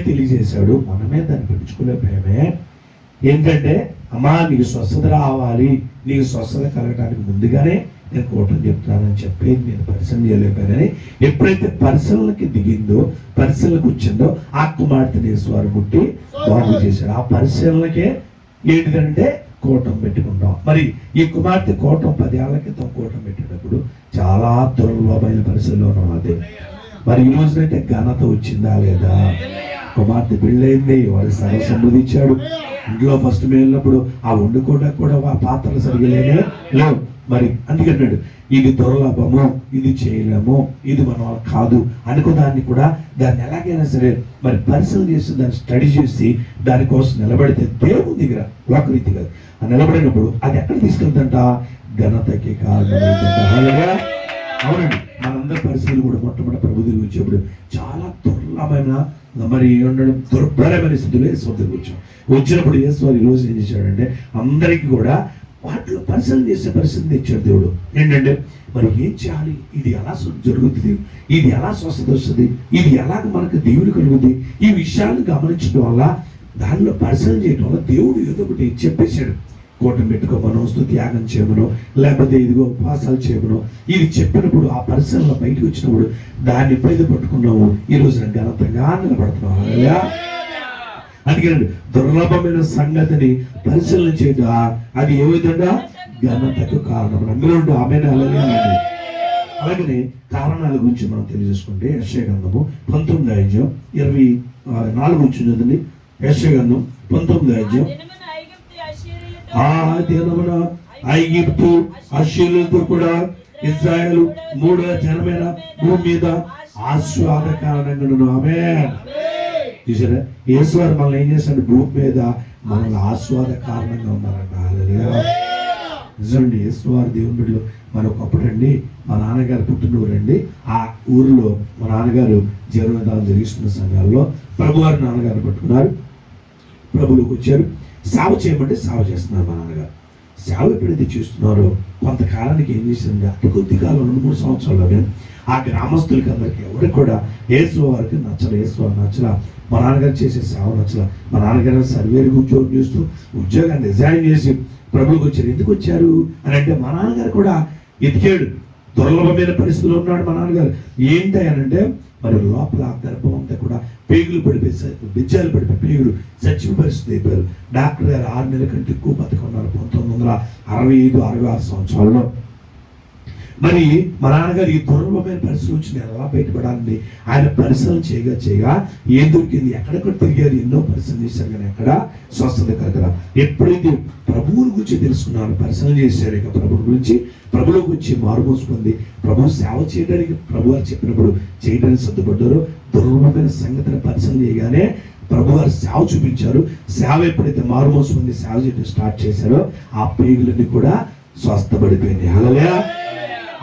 తెలియజేశాడు. మనమే దాన్ని పెంచుకోలేకపోయామే. ఏంటంటే అమ్మా నీకు స్వస్థత రావాలి, నీకు స్వస్థత కలగడానికి ముందుగానే నేను కోటని చెప్తానని చెప్పి నేను పరిశీలన చేయలేకపోయానని ఎప్పుడైతే పరిశీలనకి దిగిందో, పరిశీలనకు వచ్చిందో ఆ కుమార్తెని యేసువారు ముట్టి బాగు చేశాడు. ఆ పరిశీలనకే ఏంటిదంటే కోటం పెట్టుకుంటాం. మరి ఈ కుమార్తె కోటం 10 ఏళ్ల క్రితం కోటం పెట్టేటప్పుడు చాలా దుర్లభమైన పరిస్థితుల్లో ఉన్నది. మరి ఈ రోజునైతే ఘనత వచ్చిందా లేదా? కుమార్తె పెళ్ళైంది, వారి సర్వ సమృద్ధి ఇచ్చాడు. ఇంట్లో ఫస్ట్ వెళ్ళినప్పుడు ఆ వండుకోవడానికి కూడా ఆ పాత్రలు సరిగా లేవు. మరి అందుకన్నాడు ఇది దుర్లభము, ఇది చేయలేము, ఇది మన వాళ్ళు కాదు అనుకున్నాన్ని కూడా దాన్ని ఎలాగైనా సరే మరి పరిశీలన చేసి దాన్ని స్టడీ చేసి దానికోసం నిలబడితే దేవుని దగ్గర లోకరీతి కాదు ఆ నిలబడినప్పుడు అది ఎక్కడ తీసుకెళ్తుంట? ఘనతకి కారణం. అవునండి, మనందరి పరిస్థితులు కూడా మొట్టమొదటి ప్రభు దగ్గర వచ్చేప్పుడు చాలా దుర్లభమైన మరి ఉండడం దుర్భరమైన స్థితిలో యేసు దగ్గర వచ్చినప్పుడు యేసు ఈ రోజు ఏం చేశాడంటే అందరికీ కూడా వాటిలో పరిశీలన చేసే పరిస్థితిని ఇచ్చాడు దేవుడు. ఏంటంటే మరి ఏం చేయాలి, ఇది ఎలా జరుగుతుంది, ఇది ఎలా స్వస్థత వస్తుంది, ఇది ఎలాగ మనకు దేవుడు కలుగుతుంది, ఈ విషయాన్ని గమనించడం వల్ల దానిలో పరిశీలన చేయడం వల్ల దేవుడు ఏదో ఒకటి చెప్పేశాడు. కోటం పెట్టుకోమనో, స్తుత్యాగం చేయమనో, లేకపోతే ఇదిగో ఉపవాసాలు చేయమనో, ఇది చెప్పినప్పుడు ఆ పరిశీలన బయటకు వచ్చినప్పుడు దాన్ని ఎప్పుడైతే పట్టుకున్నాము ఈ రోజున ఘనతంగా నిలబడుతున్నాము. అందుకేనండి దుర్లభమైన సంగతిని పరిశీలన చేయడం అది ఏ విధంగా ఘనతకు కారణం. అందులో ఆమెను అలాగనే కారణాల గురించి మనం తెలియజేసుకుంటే యెషయా గ్రంథము 19:24 చదువుతుంది. యెషయా గ్రంథం 19 ఆ దినమున ఐగుప్తు అష్షూరులతో కూడా ఇశ్రాయేలు 3వ జనమైన భూమి మీద ఆశీర్వాదకరంగా. ఆమేన్. చూసారా, యేసువారు మనల్ని ఏం చేశాడు? భూమి మీద మనల్ని ఆశీర్వాద కారణంగా ఉన్నారంట. హల్లెలూయా. నిజండి, యేసువారు దేవుని బిడ్డలు. మరి ఒకప్పుడు అండి మా నాన్నగారు పుట్టినూరండి. ఆ ఊరిలో మా నాన్నగారు జీవనోధాలు జరిగిస్తున్న సమయాల్లో ప్రభువారు నాన్నగారు పట్టుకున్నారు, ప్రభువులకు వచ్చారు. సేవ చేయమంటే సేవ చేస్తున్నారు. మా నాన్నగారు సేవ ఎప్పుడైతే చేస్తున్నారో కొంతకాలానికి ఏం చేసింది, అతి కొద్ది కాలం 2-3 సంవత్సరాల్లోనే ఆ గ్రామస్తులకి అందరికీ ఎవరికి కూడా యేసు వారికి నచ్చల, యేసు వారు నచ్చల, మా నాన్నగారు చేసే సేవ నచ్చల. మా నాన్నగారు సర్వేరుగా ఉద్యోగం చేస్తూ ఉద్యోగాన్ని రిజైన్ చేసి ప్రభువులకు వచ్చారు. ఎందుకు వచ్చారు అని అంటే మా నాన్నగారు కూడా ఎతికాడు. దుర్లభమైన పరిస్థితుల్లో ఉన్నాడు మా నాన్నగారు. ఏంటి అని అంటే మరి లోపల గర్భం అంతా కూడా పేగులు పడిపోయి, బిజ్జాలు పడిపోయి పేగులు చచ్చిన పరిస్థితి అయిపోయారు. డాక్టర్ గారు 6 నెలల కంటే ఎక్కువ బతకున్నారు 1965-66 సంవత్సరాల్లో. మరి మా నాన్నగారు ఈ దుర్లభమైన పరిస్థితి నుంచి నేను ఎలా బయటపడాలని ఆయన పరిశీలన చేయగా ఏం దొరికింది, ఎక్కడెక్కడ తిరిగారు, ఎన్నో పరిశీలన చేశారు కానీ ఎక్కడ స్వస్థత కలగరా. ఎప్పుడైతే ప్రభువుల గురించి తెలుసుకున్నాను, పరిశీలన చేశారు, ఇక ప్రభువు గురించి ప్రభువులకు వచ్చి మారుమోసుకుంది, ప్రభు సేవ చేయడానికి ప్రభు వారు చెప్పినప్పుడు చేయడానికి సిద్ధపడ్డారో దుర్లభమైన సంగతిని పరిశీలన చేయగానే ప్రభు వారు సేవ చూపించారు. సేవ ఎప్పుడైతే మారుమోసుకుంది, సేవ చేయడం స్టార్ట్ చేశారో ఆ పేగులన్నీ కూడా స్వస్థపడిపోయింది. హల్లెలూయా.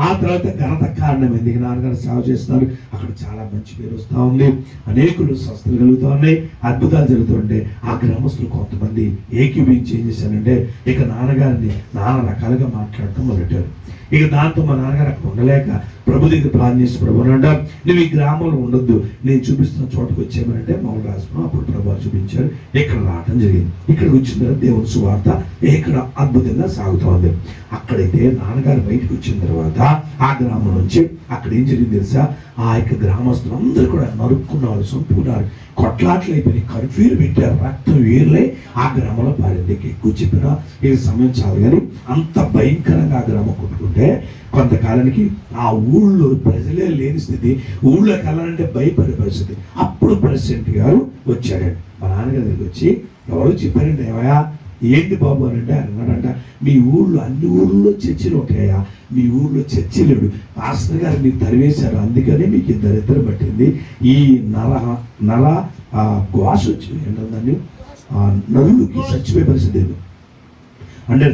ఆ తర్వాత ఘనత కారణమైంది. నాన్నగారు సేవ చేస్తున్నారు, అక్కడ చాలా మంచి పేరు వస్తూ ఉంది, అనేకులు స్వస్థలు కలుగుతూ ఉన్నాయి, అద్భుతాలు జరుగుతుంటే ఆ గ్రామస్తులు కొంతమంది ఏకీభవించి ఏం చేశారంటే ఇక నాన్నగారిని నానా రకాలుగా మాట్లాడటం మొదలెట్టారు. ఇక దాంతో మా నాన్నగారు అక్కడ ఉండలేక ప్రభు దగ్గర ప్రార్థన చేసి, ప్రభు అంటా నువ్వు ఈ గ్రామంలో ఉండొద్దు, నేను చూపిస్తున్న చోటుకు వచ్చేయమనంటే మౌలు రాసుకున్నాం. అప్పుడు ప్రభు చూపించారు, ఇక్కడ రావడం జరిగింది. ఇక్కడికి వచ్చిన తర్వాత దేవుని సువార్త ఇక్కడ అద్భుతంగా సాగుతూ ఉంది. అక్కడైతే నాన్నగారు బయటకు వచ్చిన తర్వాత ఆ గ్రామం నుంచి అక్కడ ఏం జరిగింది తెలుసా, ఆ యొక్క గ్రామస్తులందరూ కూడా నరుక్కున్నారు, చంపుకున్నారు, కొట్లాట్లు అయిపోయి కర్ఫ్యూలు పెట్టారు, రక్తం వేర్లై ఆ గ్రామంలో పారింది. ఎక్కువ చెప్పినా ఈ సమయం చాలు కానీ అంత భయంకరంగా ఆ గ్రామం కొట్టుకుంటే కొంతకాలానికి ఆ ఊళ్ళో ప్రజలే లేని స్థితి, ఊళ్ళోకి వెళ్ళాలంటే భయపడే పరిస్థితి. అప్పుడు ప్రెసిడెంట్ గారు వచ్చాడండి. మా నాన్నగారి దగ్గరికి వచ్చి ఎవరు చెప్పారండి, ఏమయ్యా ఏంటి బాబు అని అంటే అన్నాడంట, మీ ఊళ్ళో అన్ని ఊళ్ళో చర్చిలు ఉంటాయా, మీ ఊళ్ళో చర్చి లేడు, పాస్టర్ గారు మీరు తరివేశారు, అందుకని మీకు దరిద్రం పట్టింది, ఈ నల ఘోష వచ్చి ఏంటందని నరులకి చచ్చిపోయే పరిస్థితి అంటే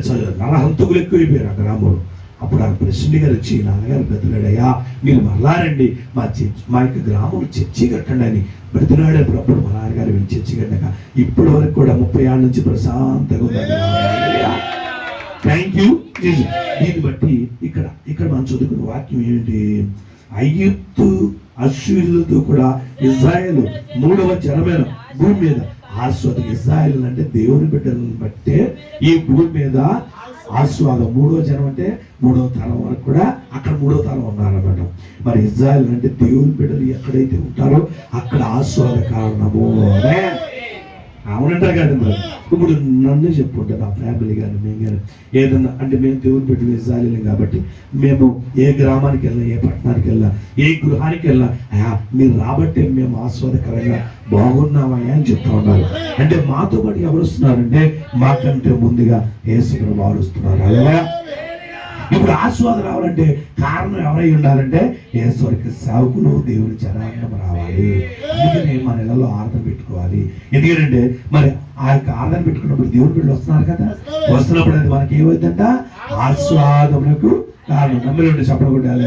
నరహంతకులు ఎక్కువైపోయారు ఆ గ్రామంలో. అప్పుడు ఆ ప్రెసిడెంట్ గారు వచ్చి నాన్నగారు బతిలాడయ్యా మీరు మళ్ళారండి, మా యొక్క గ్రామంలో చర్చి కట్టండి అని బతిలాడేప్పుడు అప్పుడు మా నాన్నగారు వెళ్ళి చర్చి కట్టాక ఇప్పటి వరకు కూడా 30 ఏళ్ళ నుంచి ప్రశాంతంగా ఉన్నారు. Thank you. దీన్ని బట్టి ఇక్కడ మనం చదువుకున్న వాక్యం ఏమిటి, ఐగుప్తు అశ్షూరులతో కూడా ఇజ్రాయేల్ మూడవ జనమైన భూమి మీద ఆస్వాదం. ఇజ్రాయేల్ అంటే దేవుని బిడ్డలను బట్టే ఈ భూమి మీద ఆస్వాదం. మూడవ జనం అంటే మూడవ తరం వరకు కూడా అక్కడ మూడవ తరం ఉన్నారన్నమాట. మరి ఇజ్రాయేల్ అంటే దేవుని బిడ్డలు ఎక్కడైతే ఉంటారో అక్కడ ఆస్వాద కారణము. అవునంటారు కదా. మరి ఇప్పుడు నన్ను చెప్పుకుంటే నా ఫ్యామిలీ కానీ మేము కానీ ఏదన్నా అంటే మేము దేవుని బిడ్డలు ఇజ్రాయేల్ కాబట్టి మేము ఏ గ్రామానికి వెళ్ళినా, ఏ పట్టణానికి వెళ్ళినా, ఏ గృహానికి వెళ్ళినా మీరు రాబట్టే మేము ఆస్వాదకరంగా బాగున్నామయ్యా అని చెప్తా ఉన్నారు. అంటే మాతో పాటు ఎవరు వస్తున్నారంటే మాకంటే ముందుగా యేసు వారు వస్తున్నారు. అలా ఇప్పుడు ఆస్వాదం రావాలంటే కారణం ఎవరై ఉండాలంటే యేసుకి సేవకులు, దేవుని జనాంగం రావాలి. అందుకనే మన నెలలో ఆరాధన పెట్టుకోవాలి. ఎందుకంటే మరి ఆ యొక్క ఆరాధన పెట్టుకున్నప్పుడు దేవుని బిడ్డలు వస్తున్నారు కదా, వస్తున్నప్పుడు అది మనకి ఏమైందంట ఆస్వాదములకు కారణం. నమ్మలేండి చెప్పకూడదు.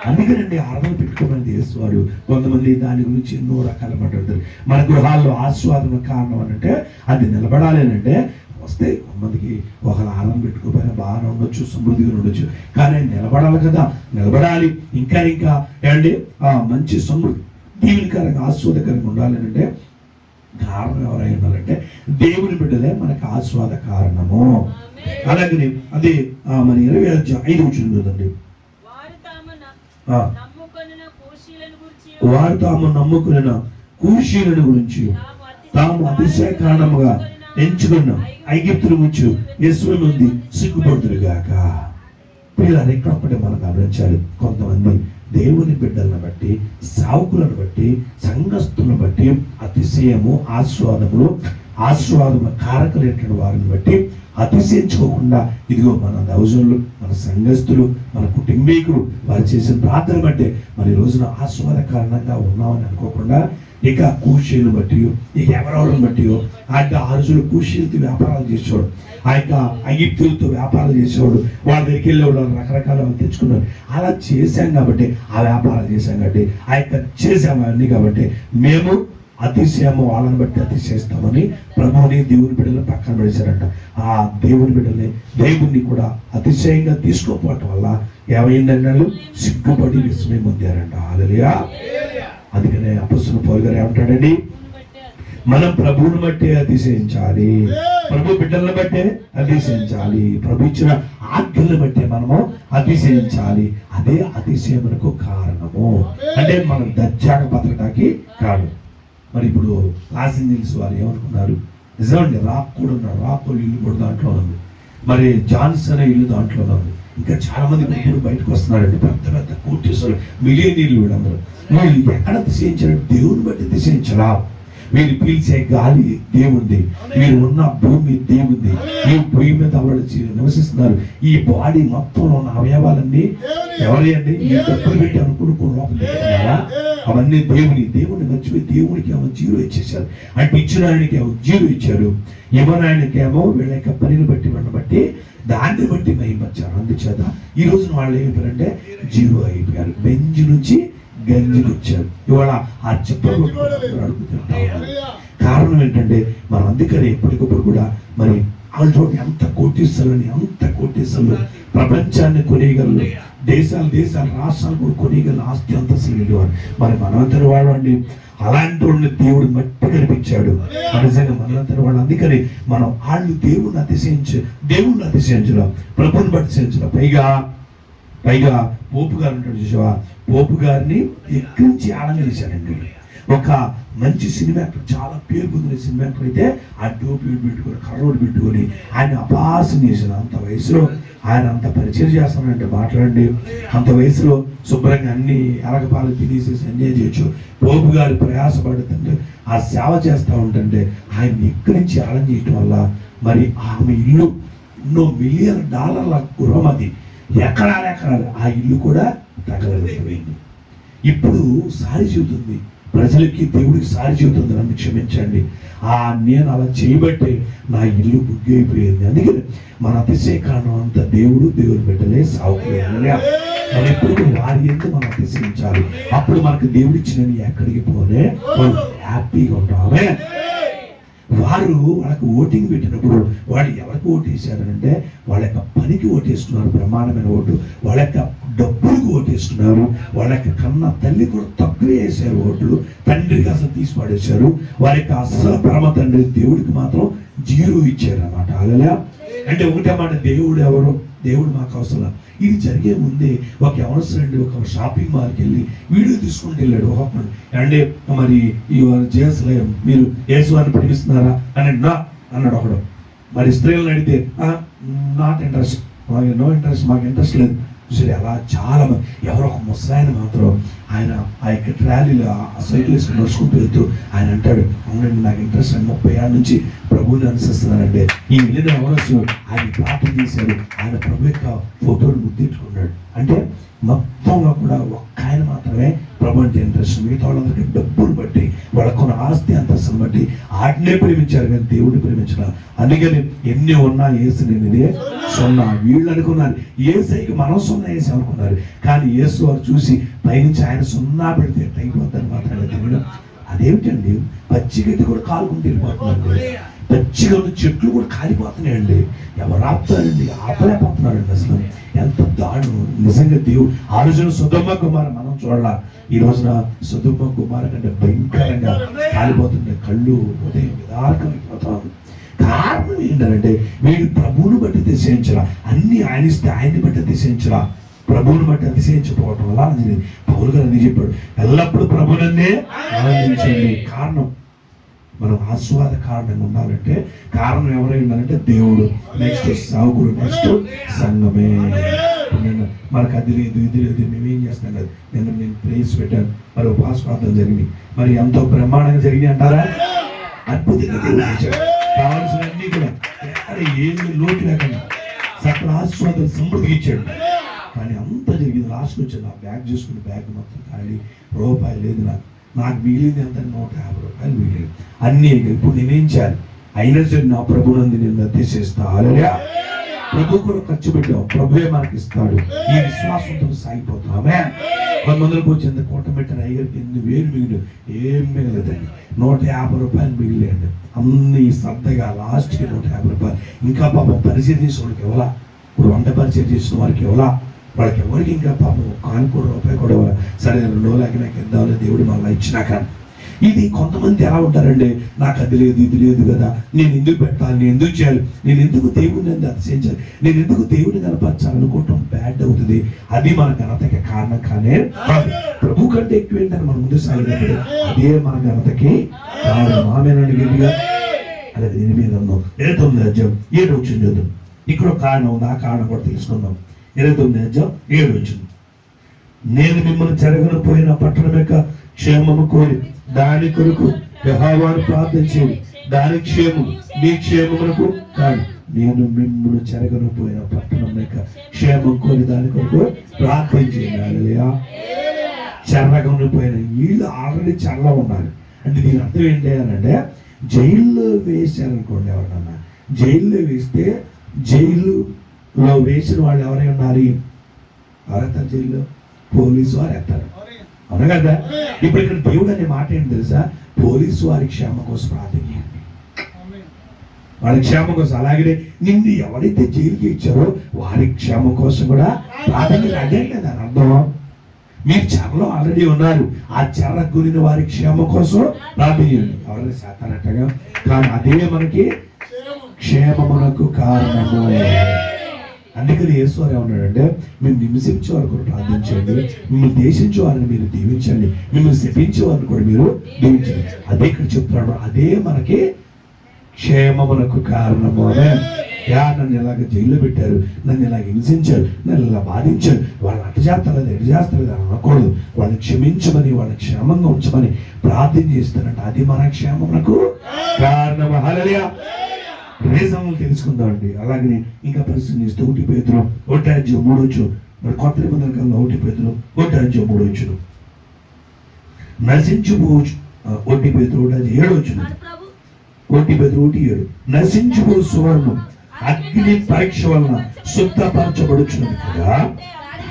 అందుకనండి ఆరాధన పెట్టుకోమని యేసువారు. కొంతమంది దాని గురించి ఎన్నో రకాలు మాట్లాడతారు. మన గృహాల్లో ఆస్వాదన కారణం అంటే అది నిలబడాలి అంటే వస్తే కొంతమందికి ఒకరు ఆరాధన పెట్టుకోపోయినా బాగానే ఉండొచ్చు, సమృద్ధిగా ఉండొచ్చు, కానీ నిలబడాలి కదా. నిలబడాలి, ఇంకా ఇంకా ఏమండి మంచి సమృద్ధి దీవెనకరంగా ఆస్వాదకరంగా ఉండాలి అంటే కారణం ఎవరై ఉండాలంటే దేవుని బిడ్డలే మనకు ఆస్వాద కారణము. అలాగే అది మన 25 చూడండి. వారు తాము నమ్ముకున్న కూషీలను గురించి తాము అతిశయ కారణముగా ఎంచుకున్న ఐగుప్తుల నుంచి యేసు నుండి సిగ్గుపడుతురుగాక. పిల్లలు ఇక్కడ ఒకటి మనం గమనించాలి. కొంతమంది దేవుని బిడ్డలను బట్టి, సావుకులను బట్టి, సంఘస్థులను బట్టి అతిశయము, ఆస్వాదము కారకులైన వారిని బట్టి అతిశయించుకోకుండా ఇదిగో మన దౌజనులు, మన సంఘస్థులు, మన కుటుంబీకులు వారు చేసిన ప్రార్థన బట్టి మరి ఈ రోజున ఆస్వాద కారణంగా ఉన్నామని అనుకోకుండా ఇక కూషీలను బట్టి, ఇక ఎవరెవరిని బట్టి ఆ యొక్క అరుసులు కూషీలతో వ్యాపారాలు చేసేవాడు, ఆ యొక్క ఐగుప్తులతో వ్యాపారాలు చేసేవాడు, వాళ్ళ దగ్గరికి వెళ్ళేవాడు, రకరకాల వాళ్ళు తెచ్చుకున్నారు. అలా చేశాం కాబట్టి, ఆ వ్యాపారాలు చేశాం కాబట్టి, ఆ యొక్క చేసాము అన్నీ కాబట్టి మేము అతిశయము వాళ్ళని బట్టి అతిశయిస్తామని ప్రభువుని దేవుని బిడ్డలను పక్కన పడేశారంట. ఆ దేవుని బిడ్డల్ని దేవుణ్ణి కూడా అతిశయంగా తీసుకోపోవటం వల్ల ఏమైందంటే సిగ్గుపడి విస్మయం పొందారంట. హల్లెలూయా. అందుకనే అపొస్తలుడు పౌలు గారు ఏమంటాడండి, మనం ప్రభువుని బట్టే అతిశయించాలి, ప్రభు బిడ్డలను బట్టే అతిశయించాలి, ప్రభు ఇచ్చిన ఆజ్ఞలను బట్టే మనము అతిశయించాలి. అదే అతిశయమునకు కారణము. అంటే మనం దర్జాగా బతకడానికి కాదు. మరి ఇప్పుడు లాస్ ఏంజల్స్ వారు ఏమనుకున్నారు, నిజమండి రాకోళ్ళు ఇల్లు కూడా దాంట్లో ఉంది, మరి జాన్సన్ ఇల్లు దాంట్లో ఉంది, ఇంకా చాలా మంది ఇప్పుడు బయటకు వస్తున్నారండి, పెద్ద పెద్ద కోటీశ్వరులు, మిలియనీర్లు వీళ్ళందరూ. వీళ్ళు ఎక్కడ అతిశయించారు? దేవుని బట్టి అతిశయించరా? మీరు పీల్చే గాలి దేవుంది, మీరు ఉన్న భూమి దేవుంది, మీరు భూమి మీద అవలచి నివసిస్తున్నారు. ఈ బాడీ మొత్తం ఉన్న అవయవాలన్నీ ఎవరి అండి? ఈ డబ్బులు పెట్టి అనుకుని లోపల అవన్నీ దేవుని మర్చిపోయి దేవునికి ఏమో జీరో ఇచ్చేసారు. అంటే ఇచ్చిన ఆయనకి ఏమో జీరో ఇచ్చారు, ఇవ్వని ఆయనకేమో వీళ్ళ యొక్క పనిని బట్టి బట్టి దాన్ని బట్టి మహిమచ్చారు. అందుచేత ఈ రోజున వాళ్ళు ఏమైపోయారంటే జీరో అయిపోయారు. బెంజ్ నుంచి గంజికి వచ్చారు. ఇవాళ ఆ చెప్పలు అడుగుతుంటారు. కారణం ఏంటంటే మనం అందుకని ఎప్పటికప్పుడు కూడా మరి వాళ్ళు చూడండి ఎంత కోటీశ్వరులు ప్రపంచాన్ని కొనేయగలరు, దేశాలు రాష్ట్రాలు కూడా కొనేయగల ఆస్తి అంత శ్రీలు అని. మరి మనమంతటి వాడు అండి అలాంటి వాళ్ళని దేవుడు మట్టి కనిపించాడు. నిజంగా మనంతటి వాళ్ళు. అందుకని మనం వాళ్ళు దేవుణ్ణి అతిశయించడం, ప్రభుని అతిశయించడం. పైగా పోపు గారు ఉంటాడు చూసావా, పోపు గారిని ఎక్కించి ఆనంద చేశారండి. ఒక మంచి సినిమా యాక్టర్, చాలా పేరు పొందిన సినిమా యాక్టర్ అయితే ఆ టోపీ పెట్టుకొని కర్రోడు పెట్టుకొని ఆయన అపాసం చేశారు. అంత వయసులో ఆయన అంత పరిచయం చేస్తానంటే మాట్లాడండి, అంత వయసులో శుభ్రంగా అన్ని ఎలగపాలు తినేసేసి ఎంజాయ్ చేయొచ్చు. పోపు గారు ప్రయాసపడుతుంటే ఆ సేవ చేస్తూ ఉంటుంటే ఆయన ఎక్కించి ఆనంద చేయటం వల్ల మరి ఆమె ఇల్లు $1 మిలియన్ గృహం, అది ఎకరాలు ఆ ఇల్లు కూడా తగలకపోయింది. ఇప్పుడు సారి చెబుతుంది ప్రజలకి, దేవుడికి సారి చెబుతుంది, నన్ను క్షమించండి, నేను అలా చేయబట్టే నా ఇల్లు బుగ్గి అయిపోయింది. అందుకని మన అతిశయ కారణం అంతా దేవుని బిడ్డలే సాగుతుంది. మనం ఎప్పుడు వారి ఎందుకు మనం అతిశయించాలి. అప్పుడు మనకు దేవుడు ఇచ్చినవి ఎక్కడికి పోనే హ్యాపీగా ఉంటామే. వారు వాళ్ళకి ఓటింగ్ పెట్టినప్పుడు వాళ్ళు ఎవరికి ఓటు వేశారంటే వాళ్ళ యొక్క పనికి ఓటేస్తున్నారు, బ్రహ్మాండమైన ఓటు. వాళ్ళ యొక్క డబ్బులకు ఓటేస్తున్నారు. వాళ్ళ యొక్క కన్నా తల్లి కూడా తక్కువ వేశారు ఓట్లు. తండ్రికి అసలు తీసి పడేశారు. వారి యొక్క అసలు పరమ తండ్రి దేవుడికి మాత్రం 0 ఇచ్చారు అన్నమాట. అలా అంటే ఒకటే మాట, దేవుడు ఎవరు, దేవుడు మాకు అవసరం. ఇది జరిగే ముందే ఒక యవనస్తుడు ఒక షాపింగ్ మాల్కి వెళ్ళి వీడియో తీసుకుంటూ వెళ్ళాడు. ఒకప్పుడు అంటే మరి ఈ జేసులయం మీరు యేసువారిని ప్రేమిస్తున్నారా అని అన్నాడు ఒకడు. మరి స్త్రీలను అడిగితే నాట్ ఇంట్రెస్ట్, నో ఇంట్రెస్ట్, మాకు ఇంట్రెస్ట్ లేదు. సరే అలా చాలా మంది. ఎవరో ఒక ముసలాయన మాత్రం ఆయన ఆ యొక్క ట్రాలీలో ఆ సైకిల్ వేసుకుని నడుచుకుంటూ వెళ్తూ ఆయన అంటాడు, అవునండి నాకు ఇంట్రెస్ట్ అని 30 ఏళ్ళ నుంచి ప్రభువుని అనుసరిస్తున్నానంటే ఈ వెళ్ళిన ఎవరొచ్చు ఆయన ప్రార్థన చేశాడు. ఆయన ప్రభు యొక్క ఫోటోని గుర్తించుకున్నాడు. అంటే మొత్తంలో కూడా ఒక్క ఆయన మాత్రమే ప్రభు అంటే ఇంట్రెస్ట్. మిగతా వాళ్ళందరికీ డబ్బులు బట్టి వాళ్ళకున్న ఆస్తి అంతస్తుని బట్టి ఆటనే ప్రేమించారు కానీ దేవుడిని ప్రేమించారు. అందుకని ఎన్ని ఉన్నా యేసు నేనిదే సున్నా. వీళ్ళు అనుకున్నారు యేసైకి మనం సున్నా వేసి అనుకున్నారు. కానీ యేసు వారు చూసి పైనుంచి ఆయన సున్నా పెడితే అయిపోతారు మాట్లాడే దేవుడు. అదేమిటండి, పచ్చిగడ్డి కూడా కాలుకుంటూ వెళ్ళిపోతుందండి. పచ్చిగా ఉన్న చెట్లు కూడా కాలిపోతున్నాయండి. ఎవరు ఆపుతారండి? ఆపలేకపోతున్నారండి. అసలు ఎంత దారుణం నిజంగా. దేవుడు ఆ రోజున సొదొమ కుమార మనం చూడాల. ఈ రోజున సొదొమ కుమార కంటే భయంకరంగా కాలిపోతుండే. కళ్ళు ఉదయం విదారకమైపోతాను. కారణం ఏంటంటే వీడు ప్రభువుని బట్టి అతిశయించరా, అన్ని ఆయన ఇస్తే ఆయన్ని బట్టి అతిశయించరా, ప్రభువుని బట్టి అతిశయించకపోవటం వల్ల జరిగింది. పౌలు గారు అని చెప్పాడు, ఎల్లప్పుడూ ప్రభువునన్నే ఆనందించండి. కారణం మనం ఆస్వాద కారణంగా ఉండాలంటే కారణం ఎవరై ఉండాలంటే దేవుడు, నెక్స్ట్ సాగుడు, నెక్స్ట్ సంఘమే. మనకు అది లేదు ఇది లేదు మేమేం చేస్తాం కదా. నేను ప్రేస్ పెట్టాను, మరి ఉపవాసపాతం జరిగింది, మరి ఎంతో బ్రహ్మాండంగా జరిగింది అంటారా? అద్భుతంగా దేవుడు చేశాడు. కావాల్సినవన్నీ కూడా ఏమి లోటు లేకుండా సకల ఆస్వాదం సమృద్ధికి ఇచ్చాడు. కానీ అంత జరిగింది. లాస్ట్కి వచ్చాను, నా బ్యాగ్ చూసుకుని బ్యాగ్ మొత్తం ఖాళీ, రూపాయి లేదు. నాకు మిగిలింది ఎంత? 150 రూపాయలు మిగిలింది. అన్నీ ఇప్పుడు నేనేం చేయాలి? అయినా సరే నా ప్రభునంది నేను అతిశయిస్తా. హల్లెలూయా. ప్రభు కూడా ఖర్చు పెట్టాం, ప్రభువే మనకి ఇస్తాడు. ఈ విశ్వాసంతో సాగిపోతాం. ఆమేన్. కొంతమందికి వచ్చింది కూటమిట్టిన అయ్యారికి 8,000 మిగిలి ఏం మిగలేదండి. 150 రూపాయలు మిగిలేయండి. అన్ని సర్దగా లాస్ట్కి 150 రూపాయలు. ఇంకా పాపం పరిచయం చేసిన వాడికి ఎవరా, ఇప్పుడు వంట పరిచయం చేసిన వారికి ఎవరా, వాళ్ళకి ఎవరికి ఇంకా పాపం కానుకూడ రూపాయి కూడా ఇవ్వాలి. సరే 2 రోజులకి నాకు ఇద్దామని దేవుడు మళ్ళీ ఇచ్చినాక. ఇది కొంతమంది ఎలా ఉంటారండి, నాకు అది లేదు ఇది లేదు కదా, నేను ఎందుకు పెట్టాలి, నేను ఎందుకు చేయాలి, నేను ఎందుకు దేవుడిని అతిశయించాలి, నేను ఎందుకు దేవుడిని కనపరచాలి అనుకోవటం బ్యాడ్ అవుతుంది. అది మన ఘనతకి కారణం కానే కాదు. ప్రభు కంటే ఎక్కువ ఏంటని మనం ముందు సాగినప్పుడు అదే మన ఘనతకి కారణం. ఆమెనండి గట్టిగా. అలాగే దీని మీద ఉన్నాం. 29వ అధ్యాయం 7వ వచనం చూద్దాం. ఇక్కడ కారణం ఉంది, ఆ కారణం కూడా తెలుసుకుందాం. 29వ అధ్యాయం 7వ వచనం. నేను మిమ్మల్ని చెరగను పోయిన పట్టణం యొక్క క్షేమము కోరి దాని కొరకు యెహోవాను ప్రార్థించేది, దాని క్షేమం మీ క్షేమమునకు కాదు. నేను మిమ్మల్ని చెరగను పోయిన పట్టణం యొక్క క్షేమం కోరి దాని కొరకు ప్రార్థించేది. హల్లెలూయా. చెరగను పోయిన వీళ్ళు ఆల్రెడీ చెరలో ఉన్నారు. అంటే దీని అర్థం ఏంటి అని అంటే, జైల్లో వేసారనుకోండి, ఎవరన్నా జైల్లో వేస్తే జైలులో వేసిన వాళ్ళు ఎవరై ఉండాలి? ఎవరెత్తారు జైల్లో? పోలీసు వారు ఎత్తారు, అవునా కదా? ఇప్పుడు ఇక్కడ దేవుడు అనే మాట ఏంటి తెలుసా? పోలీసు వారి క్షేమం కోసం ప్రార్థన చేయండి, వారి క్షేమం కోసం. అలాగే నిన్ను ఎవరైతే జైలుకి ఇచ్చారో వారి క్షేమం కోసం కూడా ప్రార్థన. అదే కదా అర్థం. మీరు చెరలో ఆల్రెడీ ఉన్నారు, ఆ చెర గురిన వారి క్షేమం కోసం ప్రార్థన చేయండి. ఎవరైనా చేస్తారట్టగా కానీ అదే మనకి క్షేమమునకు కారణము. అందుకని యేసు వారు ఏమన్నాడంటే, మేము హింసించే వారు కూడా ప్రార్థించండి, మిమ్మల్ని దేశించే వారిని మీరు దీవించండి, మిమ్మల్ని శపించే వారిని కూడా మీరు దీవించండి. అదే ఇక్కడ చెప్తున్నాడు, అదే మనకి క్షేమమునకు కారణము. నన్ను ఇలాగ జైల్లో పెట్టారు, నన్ను ఇలా హింసించారు, నన్ను ఇలా బాధించారు, వాళ్ళని అటు చేస్తారు ఎటు చేస్తారు అని అనకూడదు. వాళ్ళని క్షమించమని, వాళ్ళని క్షేమంగా ఉంచమని ప్రార్థన చేస్తారంట. అది మన క్షేమమునకు కారణము. హల్లెలూయా. రీజన్లు తెలుసుకుందామండి. అలాగే ఇంకా పరిస్థితి చేస్తే 1 పేతురు 1:3 మరి కొత్త నిబంధన కాలంలో 1 పేతురు 1:3 నశించుపోవచ్చు. 1 పేతురు 1:7 1 పేతురు 1:7 నశించుపో సువర్ణం అగ్ని పరీక్ష వలన శుద్ధపరచబడుచున్నది కదా,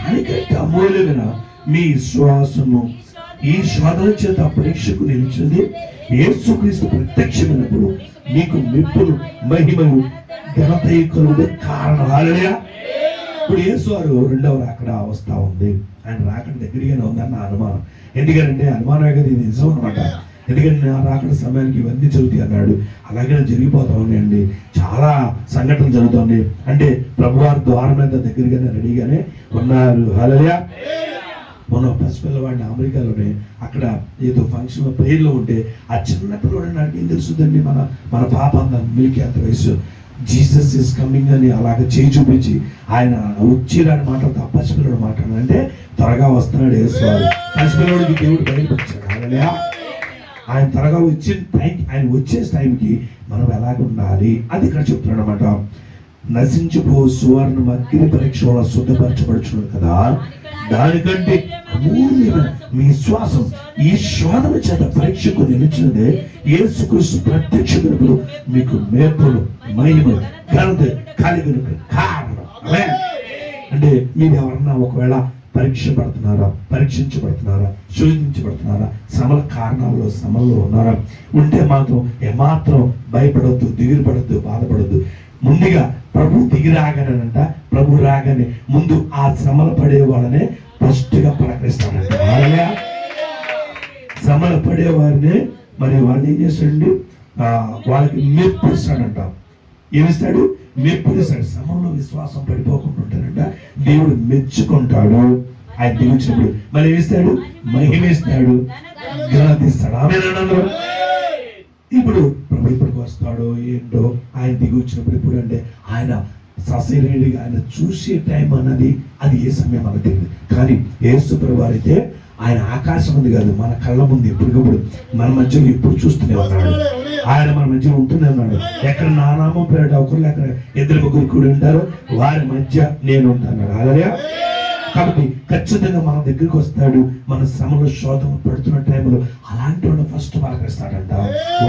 దానికంటే అమూల్యమైన మీ విశ్వాసము ఈ శోధన చేత పరీక్షకు నిలిచింది యేసుక్రీస్తు ప్రత్యక్షమైనప్పుడు మీకు మెప్పులు మహిమలు ఘనత కలుగుదే కారణం. హల్లెలూయా. ఇప్పుడు యేసు వారు రెండవ రాకడ వస్తా ఉంది. ఆయన రాకడ దగ్గరగానే ఉందని నా అనుమానం. ఎందుకంటే అనుమానమే కదా, ఇది నిజం అనమాట. ఎందుకంటే నా రాకడ సమయానికి ఇవన్నీ జరుగుతాయి అన్నాడు. అలాగే జరిగిపోతా ఉన్నాయండి. చాలా సంఘటనలు జరుగుతుంది. అంటే ప్రభువారి ద్వారం మీద దగ్గరగానే రెడీగానే ఉన్నారు. హల్లెలూయా. మన పసిపిల్లవాడిని అమెరికాలోనే అక్కడ ఏదో ఫంక్షన్ ప్రేయర్లో ఉంటే ఆ చిన్న పిల్లవాడిని నాకు ఏం తెలుస్తుందండి, మన పాప అందాన్ని మిల్కి అంత వయసు జీసస్ ఇస్ కమింగ్ అని అలాగ చేయి చూపించి ఆయన వచ్చిరాని మాటలతో ఆ పసిపిల్లడు మాట్లాడు అంటే త్వరగా వస్తున్నాడు యేసువారు. పసిపిల్లడికి దేవుడు బయలుపరిచాడు. హల్లెలూయా. ఆయన త్వరగా వచ్చిన టైం, ఆయన వచ్చే టైంకి మనం ఎలాగ ఉండాలి అది ఇక్కడ చెప్తున్నాడు అనమాట. నశించిపో సువర్ణ అగ్ని పరీక్ష వల్ల శుద్ధపరచబడుచున్నాడు కదా, దానికంటే అమూల్యమైన మీ విశ్వాసం ఈ శోధన చేత పరీక్షకు నిలిచినదే యేసుక్రీస్తు ప్రత్యక్షమైనప్పుడు మీకు మేపులు మహిమలు ఘనత కలిగిన కారణం. అంటే మీరు ఎవరన్నా ఒకవేళ పరీక్షించబడుతున్నారా, శోధించబడుతున్నారా, శ్రమల కారణాల్లో శ్రమల్లో ఉన్నారా, ఉంటే మాత్రం ఏమాత్రం భయపడద్దు, దిగులు పడద్దు, బాధపడద్దు. ముందుగా ప్రభు దిగిరాగానంట, ప్రభు రాగానే ముందు ఆ శ్రమలు పడే వాళ్ళనే ఫస్ట్ గా పలకరిస్తాడంట. శ్రమలు పడే వారిని మరి వాడిని ఏం చేస్తాడండి, వాళ్ళకి మెప్పు ఇస్తాడంట. ఏమిస్తాడు? మెప్పునిస్తాడు. శ్రమంలో విశ్వాసం పడిపోకుండా ఉంటాడంట. దేవుడు మెచ్చుకుంటాడు. ఆయన దిగుచ్చినప్పుడు మరి ఏమిస్తాడు? మహిమిస్తాడు, ఘనతిస్తాడు. ఆమేనండి. ఇప్పుడు ప్రభు ఇప్పటికి వస్తాడో ఏంటో, ఆయన దిగి వచ్చినప్పుడు ఇప్పుడు అంటే ఆయన సశరీరిగా ఆయన చూసే టైం అన్నది అది ఏ సమయం మనకు తెలియదు. కానీ యేసు ప్రభు అయితే ఆయన ఆకాశం ఉంది కాదు, మన కళ్ళ ముందు ఎప్పటికప్పుడు మన మధ్యలో ఎప్పుడు చూస్తూనే ఉన్నాడు. ఆయన మన మధ్యలో ఉంటూనే ఉన్నాడు. ఎక్కడ నా నామం పేరు ఒకరు ఎక్కడ ఇద్దరు ముగ్గురు కూడా ఉంటారు, వారి మధ్య నేను ఉంటాను. అలాగే కాబట్టి ఖచ్చితంగా మన దగ్గరికి వస్తాడు. మన శ్రమలు శోధన పడుతున్న టైంలో అలాంటి వాళ్ళు ఫస్ట్ పలకరిస్తాడంట,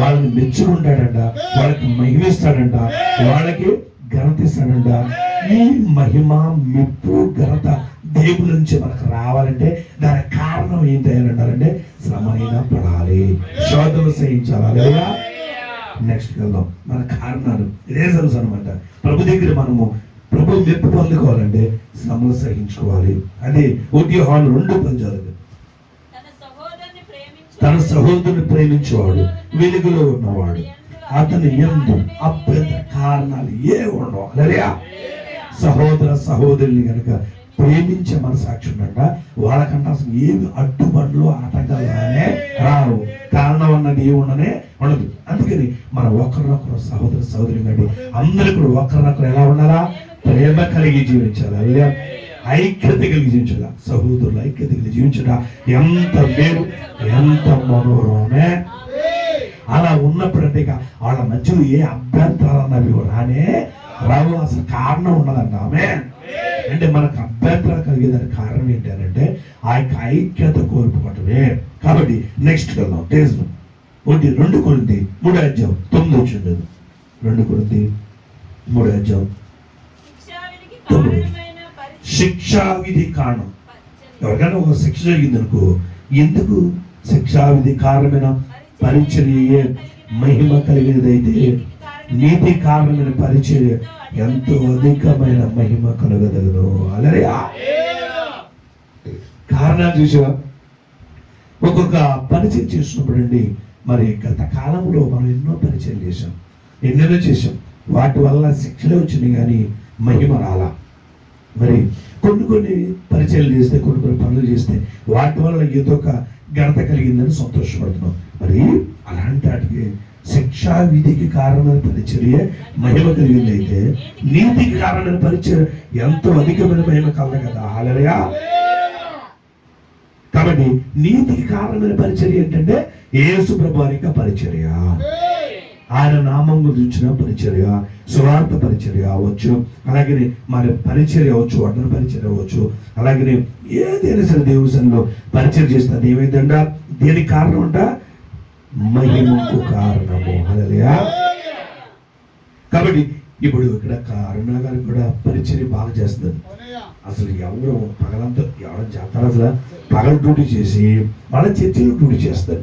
వాళ్ళని మెచ్చుకుంటాడంట, వాళ్ళకి మహిమిస్తాడంట, వాళ్ళకి ఘనత ఇస్తాడంట. ఈ మహిమ మెప్పు ఘనత దేవుడి నుంచి మనకు రావాలంటే దానికి కారణం ఏంటి అని అంటారంటే శ్రమైనా పడాలి, శోధనలు సహించాలి. నెక్స్ట్ వెళ్దాం. మన కారణాలు రీజన్స్ అనమాట. ప్రభు దగ్గర మనము ప్రభు మెప్పు పొందుకోవాలంటే శ్రమలు సహించుకోవాలి. అదే యోహాను 2:10 తన సహోదరుని ప్రేమించేవాడు వెలుగులో ఉన్నవాడు అతని యందు అభ్యంతర కారణాలు ఏ ఉండవు. అలరియా. సహోదర సహోదరుని కనుక ప్రేమించే మనసాక్షి ఉండంట, వాళ్ళకంటే అసలు ఏమి అడ్డుబండ్లు ఆటంకాలనే రావు. కారణం అన్నది ఏముండనే ఉండదు. అందుకని మన ఒకరినొకరు సహోదర సహోదరి కంటే అందరూ కూడా ఒకరినొకరు ఎలా ఉండాలా? ప్రేమ కలిగి జీవించాలి. అలా ఐక్యత కలిగి జీవించాల. సహోదరులు ఐక్యత కలిగి జీవించట ఎంత మేలు, ఎంత మనోరమే. అలా ఉన్నప్పుడంటే వాళ్ళ మధ్యలో ఏ అభ్యంతరాలు అన్నవి రానే రావు. అసలు కారణం ఉన్నదంట. ఆమె అంటే మనకు అభ్యంతరం కలిగేదానికి కారణం ఏంటి అని అంటే ఆ యొక్క ఐక్యత కోల్పోవటమే. కాబట్టి నెక్స్ట్ వెళ్దాం. టేస్ట్ 2 కొరింథీ 3:9 2 కొరింథీ 3:9 శిక్షా విధి కారణం. ఎవరికైనా ఒక శిక్ష జరిగింది అనుకో, ఎందుకు శిక్షా విధి కారణమైన పరిచర్య మహిమ కలిగినదైతే నీతి కారణమైన పరిచర్య ఎంతో అధికమైన మహిమ కలగదగదు. అలరియా. కారణాలు చూసా ఒక్కొక్క పరిచయం చేసినప్పుడు అండి, మరి గత కాలంలో మనం ఎన్నో పరిచయం చేసాం, ఎన్నెన్నో చేసాం. వాటి వల్ల శిక్షలే వచ్చినాయి కానీ మహిమ రాలా. మరి కొన్ని పరిచయాలు చేస్తే, కొన్ని పనులు చేస్తే వాటి వల్ల ఏదో ఒక ఘనత కలిగిందని సంతోషపడుతున్నాం. మరి అలాంటి వాటికి శిక్షా విధికి కారణమైన పరిచర్య మహిమ కలిగింది అయితే నీతికి కారణమైన పరిచర్య ఎంతో అధికమైన మహిమ కలదు కదా. హల్లెలూయా. కాబట్టి నీతికి కారణమైన పరిచర్య ఏంటంటే యేసు ప్రభువు యొక్క పరిచర్య, ఆయన నామం గురించిన పరిచర్య, సువార్త పరిచర్య అవ్వచ్చు, అలాగే మరి పరిచర్య అవ్వచ్చు, వడ్డన పరిచర్య అవ్వచ్చు, అలాగే ఏదైనా సరే దేవుని సన్నిధిలో పరిచర్య చేస్తే అది ఏమైందంట? దేనికి కారణం అంట? మహిమకు కారణము. హల్లెలూయా. కాబట్టి ఇప్పుడు ఇక్కడ అరుణ గారు కూడా పరిచర్య బాగా చేస్తుంది. అసలు ఎవరు పగలంతా ఎవరైనా చేస్తారు? అసలు పగల డ్యూటీ చేసి మళ్ళీ చర్చిలో డ్యూటీ చేస్తారు.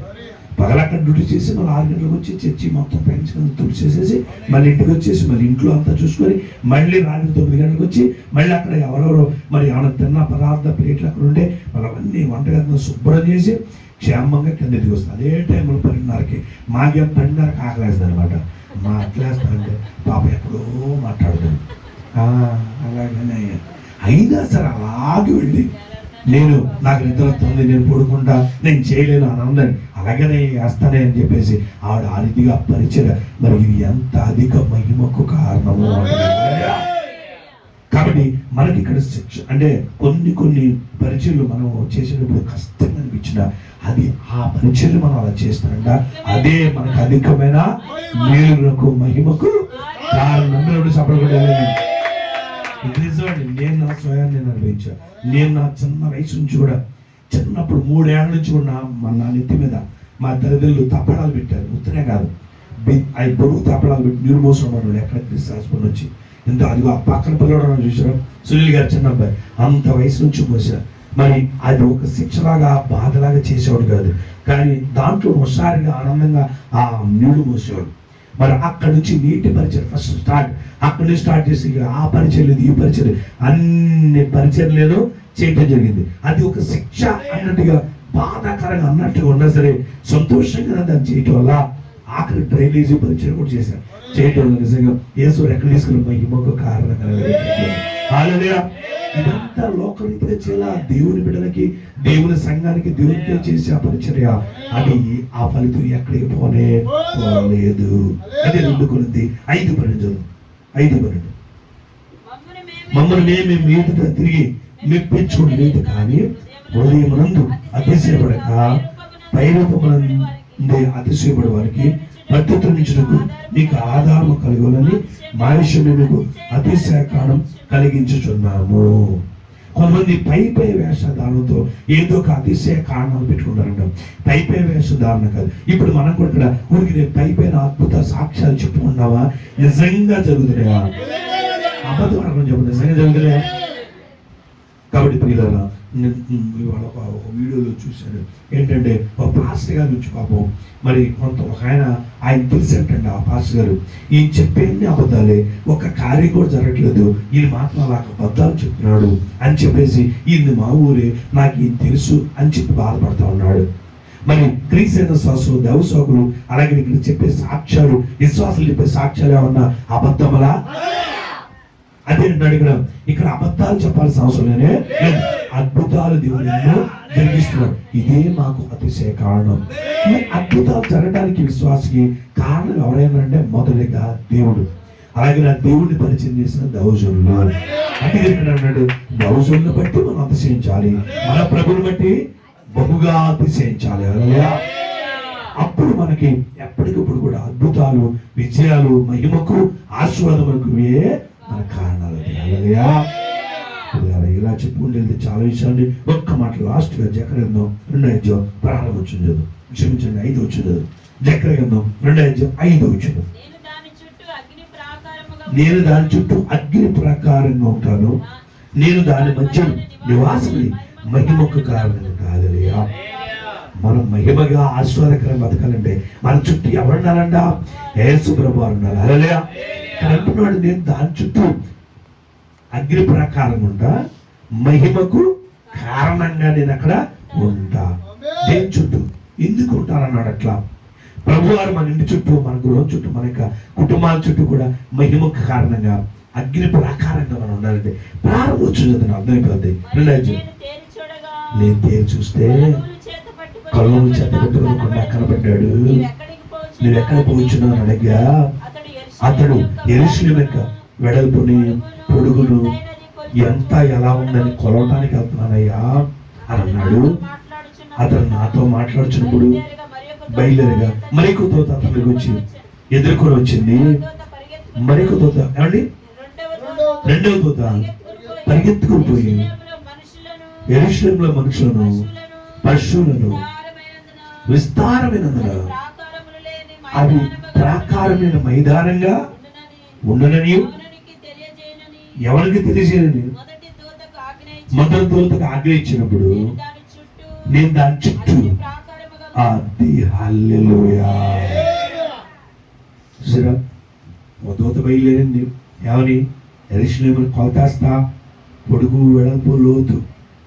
పగలక్కడ డ్యూటీ చేసి మళ్ళీ 6 గంటలకు వచ్చి చర్చి మొత్తం పెంచుకొని తుడిచేసేసి మళ్ళీ ఇంటికి వచ్చేసి మళ్ళీ ఇంట్లో అంతా చూసుకొని మళ్ళీ రాత్రి 9 గంటలకు వచ్చి మళ్ళీ అక్కడ ఎవరెవరో మరి ఏమైనా తిన్న పదార్థ ప్లేట్లు అక్కడ ఉంటే మళ్ళీ అవన్నీ వంటగదిలో శుభ్రం చేసి క్షేమంగా కింద దిగి వస్తుంది. అదే టైంలో 10:30కి మాకేం 10:30కి ఆకలేస్తుంది అనమాట. మా అట్లేస్తా అంటే పాప ఎక్కడో మాట్లాడుతుంది. అలాగనే అయినా సరే అలాగే వెళ్ళి నేను నాకు నిద్ర వస్తుంది, నేను పడుకుంటా, నేను చేయలేను అని ఉందని అలాగనే వేస్తానే అని చెప్పేసి ఆవిడ ఆ రీతిగా పరిచయం. మరి ఇది ఎంత అధిక మహిమకు కారణము. కాబట్టి మనకి ఇక్కడ శిక్ష అంటే కొన్ని పరిచయలు మనం చేసేటప్పుడు కష్టంగా అనిపించిన అది ఆ పరిచయలు మనం అలా చేస్తానంట అదే మనకు అధికమైన మేలులకు మహిమకు కారణం. సపడకూడదు. నిజమండి, నేను నా స్వయాన్ని నేను అనుభవించాను. నేను నా చిన్న వయసు నుంచి కూడా చిన్నప్పుడు 3 ఏళ్ల నుంచి కూడా నా నెత్తి మీద మా తల్లిదండ్రులు తప్పడాలు పెట్టారు. ఉత్తనే కాదు, అవి బరువు తప్పడాలు పెట్టి నీరు మోసం వాళ్ళు ఎక్కడ హాస్పిటల్ వచ్చి ఎంతో అది ఆ పక్కన పిల్లవాడు చూసారు సునీల్ గారు చిన్న అబ్బాయి అంత వయసు నుంచి మోసారు. మరి అది ఒక శిక్షలాగా బాధలాగా చేసేవాడు కాదు, కానీ దాంట్లో ఒకసారిగా ఆనందంగా ఆ నీళ్లు మోసేవాడు. మరి అక్కడి నుంచి నీటి పరిచయం ఫస్ట్ స్టార్ట్, అక్కడి నుంచి స్టార్ట్ చేసి ఆ పరిచయం లేదు ఈ పరిచయం అన్ని పరిచయం లేదు చేయటం జరిగింది. అది ఒక శిక్ష అన్నట్టుగా బాధాకరంగా అన్నట్టుగా ఉన్నా సరే సంతోషంగా దాన్ని చేయటం వల్ల ఆఖరి డ్రైనేజీ పరిచయం కూడా చేశారు. చేయటం వల్ల నిజంగా యేసు ఎక్కడ తీసుకుని మహిమకు కారణంగా ఇదంతా లోకరీతిగా చేయాల దేవుని బిడ్డలకి దేవుని సంఘానికి దేవునికే చేసే ఆ పరిచర్య అది ఆ ఫలితం ఎక్కడికి పోలేదు. అదే 2 కొరింథీ 5:12 మమ్మల్ని మేము మీదుగా తిరిగి మెప్పించుకోలేదు కానీ హృదయమునందు అతిశయపడక పైరూపమునందే అతిశయపడే వారికి ప్రత్యుత్తరించుటకు మీకు ఆధారము కలుగులని మా విషయంలో మీకు అతిశయ కారణం కలిగించుచున్నాము. కొంతమంది పై వేషధారణతో ఏదో ఒక అతిశయ కారణాలు పెట్టుకుంటారంట. పై వేషధారణ కాదు. ఇప్పుడు మనం కూడా ఇక్కడ ఊరికి పైన అద్భుత సాక్ష్యాలు చెప్పుకున్నావా? నిజంగా జరుగుతున్నాయా? అబద్ధం అనడం చెప్పండి, నిజంగా జరుగుతున్నాయా? కాబట్టి పిల్లల ఇవాళ ఒక వీడియోలో చూశాను ఏంటంటే ఒక పాస్టర్ గారి నుంచి పాపం మరి ఒక ఆయన తెలిసేటండి ఆ పాస్టర్ గారు ఈయన చెప్పేన్ని అబద్ధాలే, ఒక కార్యం కూడా జరగట్లేదు, ఈయన మాత్రం అలా అబద్ధాలు చెప్తున్నాడు అని చెప్పేసి ఈయన మా ఊరే నాకు ఈయన తెలుసు అని చెప్పి బాధపడతా ఉన్నాడు. మరి క్రీస్తు శ్వాసలు దైవసేవకులు అలాగే ఇక్కడ చెప్పే సాక్ష్యాలు విశ్వాసాలు చెప్పే సాక్ష్యాలు ఏమన్నా అబద్ధమలా? అదే అడిగిన ఇక్కడ అబద్ధాలు చెప్పాల్సిన అవసరం లేదు, అద్భుతాలు దేవుడు ఎన్నో జరిగిస్తున్నాడు. ఇదే మాకు అతిశయ కారణం. ఈ అద్భుతాలు జరగడానికి విశ్వాసకి కారణం ఎవరైనా అంటే మొదటిగా దేవుడు, అలాగే నా దేవుడిని పరిచయం చేసిన దైవజనులు. అంటే ఇక్కడ అన్నాడు దైవజనులను బట్టి మనం అతిశయించాలి, మన ప్రభుని బట్టి బహుగా అతిశయించాలి. అప్పుడు మనకి ఎప్పటికప్పుడు కూడా అద్భుతాలు విజయాలు మహిమకు ఆశీర్వాదములకు మన కారణాలు. ఇలా చెప్పుకుంటే చాలా విషయాన్ని ఒక్క మాట లాస్ట్ గా జకర్యా 2:5 ప్రారంభించింది చదువు, క్షమించండి 5 వచ్చింది. జకర్యా 2:5 వచ్చింది. నేను దాని చుట్టూ అగ్ని ప్రాకారంగా ఉంటాను, నేను దాని మధ్య నివాసమై మహిమకు కారణంగా కాదలియా. మనం మహిమగా ఆశ్వాదకరంగా బతకాలంటే మన చుట్టూ ఎవరున్నారంట? యేసు ప్రభువు ఉన్నారు. అలలియా అంటున్నాడు నేను దాని చుట్టూ అగ్ని ప్రకారం ఉంటా, మహిమకు కారణంగా నేను అక్కడ ఉంటా. దేని చుట్టూ ఎందుకు ఉంటానన్నాడు అట్లా? ప్రభువారు మన ఇంటి చుట్టూ, మన గృహం చుట్టూ, మన యొక్క కుటుంబాల చుట్టూ కూడా మహిమకు కారణంగా అగ్ని ప్రకారంగా మనం ఉండాలంటే ప్రారంభోత్సవం అర్థమైపోద్ది. నేను తేరు చూస్తే కళ్ళు చేత పెట్టుకోకుండా కనబడ్డాడు. నువ్వు ఎక్కడ పోవచ్చున్నావు అని అడిగా అతడు యెరూషలేము యొక్క వెడల్పుని పొడుగును ఎంత ఎలా ఉందని కొలవటానికి వెళ్తున్నానయ్యా అని అన్నాడు. అతను నాతో మాట్లాడుచున్నప్పుడు బయలుదేరగా మరొక దూత అతనికి వచ్చి ఎదుర్కొని వచ్చింది. మరొక దూత ఏమండి 2వ దూత పరిగెత్తుకుని పోయి యెరూషలేములో మనుషులను పశువులను విస్తారమైనందున అవి ప్రాకారమైన మైదానంగా ఉండనని ఎవరికి తెలియజేయనని మొదటి దూతకు ఆజ్ఞయించినప్పుడు నేను దాని చుట్టూ అది హల్లెలూయా. చూసారా, ఒక దూత బయలుదేరింది. ఏమని? యెరూషలేమును కొలతేస్తా, పొడుగు వెడల్పు లోతు.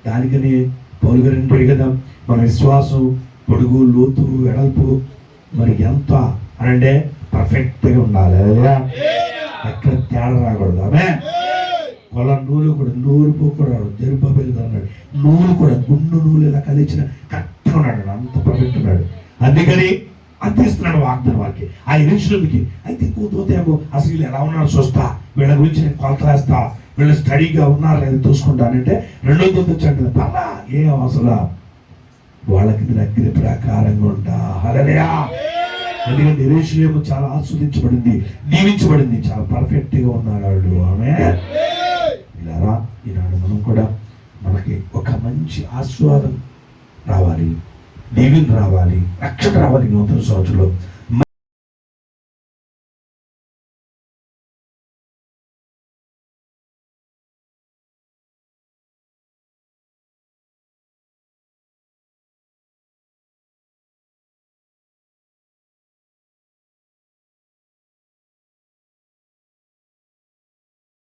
దానికనే పౌలు గారు అంటాడు కదా, మన విశ్వాసం పొడుగు లోతు వెడల్పు మరి ఎంత అనంటే పర్ఫెక్ట్గా ఉండాలి. ఎక్కడ తేడా రాకూడదు. ఆమె కొల నూలు కూడా నూరుపోకూడదు. జెరుబ్బాబెలు అన్నాడు, నూలు కూడా గుండు నూలు ఇలా కలిసిన కరెక్ట్గా ఉన్నాడు, అంత పర్ఫెక్ట్ ఉన్నాడు. అందుకని అందిస్తున్నాడు వాగ్దానం వారికి ఆ యెరూషలేముకి. అయితే ఇంకో దూత ఏమో అసలు వీళ్ళు ఎలా ఉన్నారో చూస్తా, వీళ్ళ గురించి నేను కొలతలేస్తా, వీళ్ళు స్టడీగా ఉన్నారు లేదా చూసుకుంటానంటే రెండో దూత వచ్చి పర్లా ఏం అవసరం, వాళ్ళకి నేను అగ్ని ప్రకారంగా ఉంటా. హల్లెలూయా. ఎందుకంటే యెరూషలేము చాలా ఆస్వాదించబడింది, దీవించబడింది, చాలా పర్ఫెక్ట్ గా ఉన్నాడు. ఆమె ఇలా ఈనాడు మనం కూడా మనకి ఒక మంచి ఆస్వాదం రావాలి, దీవెన రావాలి, రక్షణ రావాలి. నూతన సంవత్సరంలో